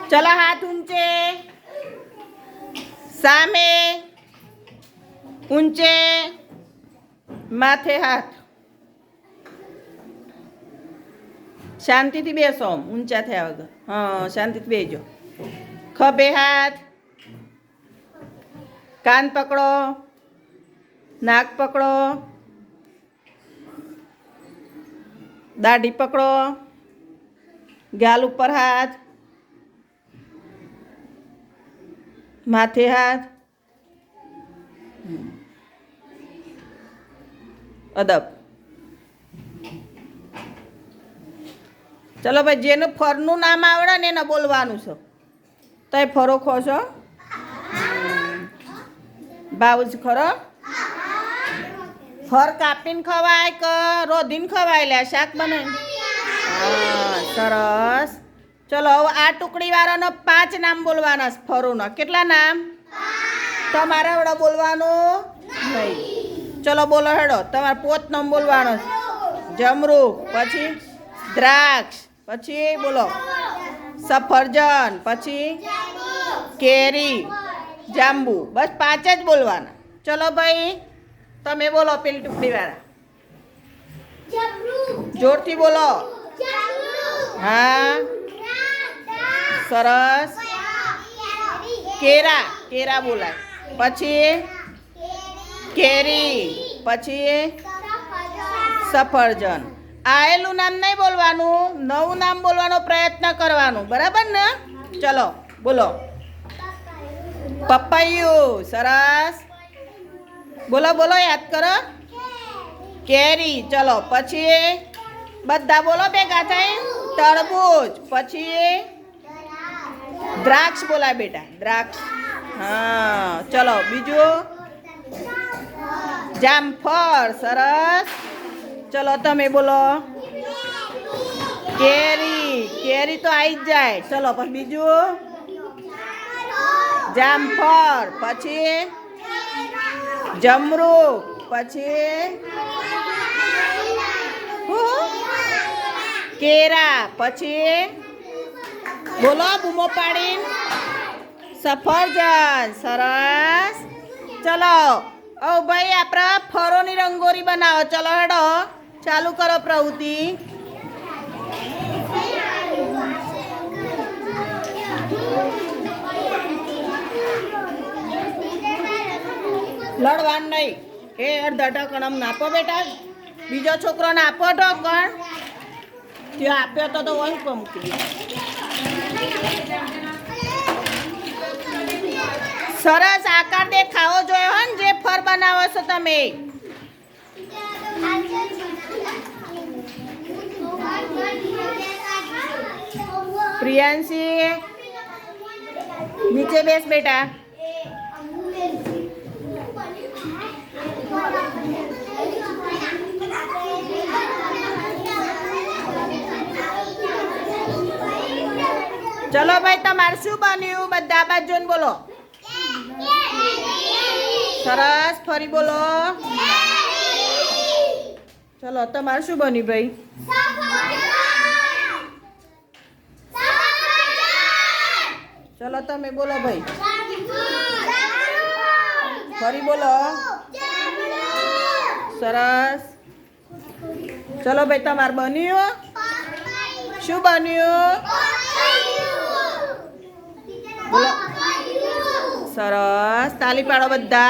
चलो हाथ ऊंचे, सामे, ऊंचे, माथे हाथ, शांति थी बेसो, ऊंचा थे वगैरह, हाँ शांति थी बेजो। खभे हाथ, कान पकड़ो, नाक पकड़ो, दाढ़ी पकड़ो, गाल ऊपर हाथ, माथे हाथ, अदब। चलो भाई जेनु फरनु नाम आवड़े ने एने बोलवानुं छे। तय फरो खो छो? बाउज खरो? फर कापीने खवाय के रोधीने खवाय? ल्या शाक बनाय? हाँ सरस। चलो हवे आ टुकड़ी वाळानो 5 नाम बोलवाना छे फरोना। केटला नाम? तमारे आवडे बोलवानुं नहीं। चलो बोलो हेडो तमारे पोत नाम बोलवानो छे। जमरूख, पछी द्राक्ष, पछी बोलो सफरजन, पछी केरी, जांबू। बस 5 ज बोलवाना। चलो भाई तमे बोलो पेली टुकड़ी वाळा। जोरथी बोलो। हाँ सरस। केरा, केरा बोलाय। पछी केरी, पछी सफरजन। आयेलू नाम नहीं बोलवानुं, नवुं नाम बोलवानो प्रयत्न करवानो, बराबर ने? चलो बोलो पपैयू। सरस बोलो बोलो याद करो। केरी। चलो पछी बधा बोलो भेगा थई। तरबूज, पछी द्राक्ष बोला बेटा, द्राक्ष। हाँ चलो बीजू जामफळ। सरस। चलो तमे बोलो केरी, केरी तो आई ज जाए। चलो पण बीजू जामफळ, पछी जमरूख, पछी केरा, पछी बोलो बूमो पाड़ी सफरजन। सरस। चलो ओ भाई आपरा फरोनी रंगोली बनाओ। चलो हेडो चालू करो प्रवृत्ति। लड़वान नहीं ए अर्धा ढकण नापो बेटा। बीजो छोकरो ने आपो ढकण। त्यो आप्यो तो वही पर मूकी दो। सरस आकार देखावो जोईए हो ने जे फर बनावो छो तमे। प्रियांशी नीचे बेस बेटा। चलो भाई तमारे शुं बन्युं? बधा बाजु जोईने बोलो। सरस। फरी बोलो। चलो तमारे शुं बन्युं भाई? चलो तमे बोलो भाई। फरी बोलो। सरस। चलो भाई तमारे बन्युं? शुं बन्युं? बोलो। सरस। ताली पाडो बधा।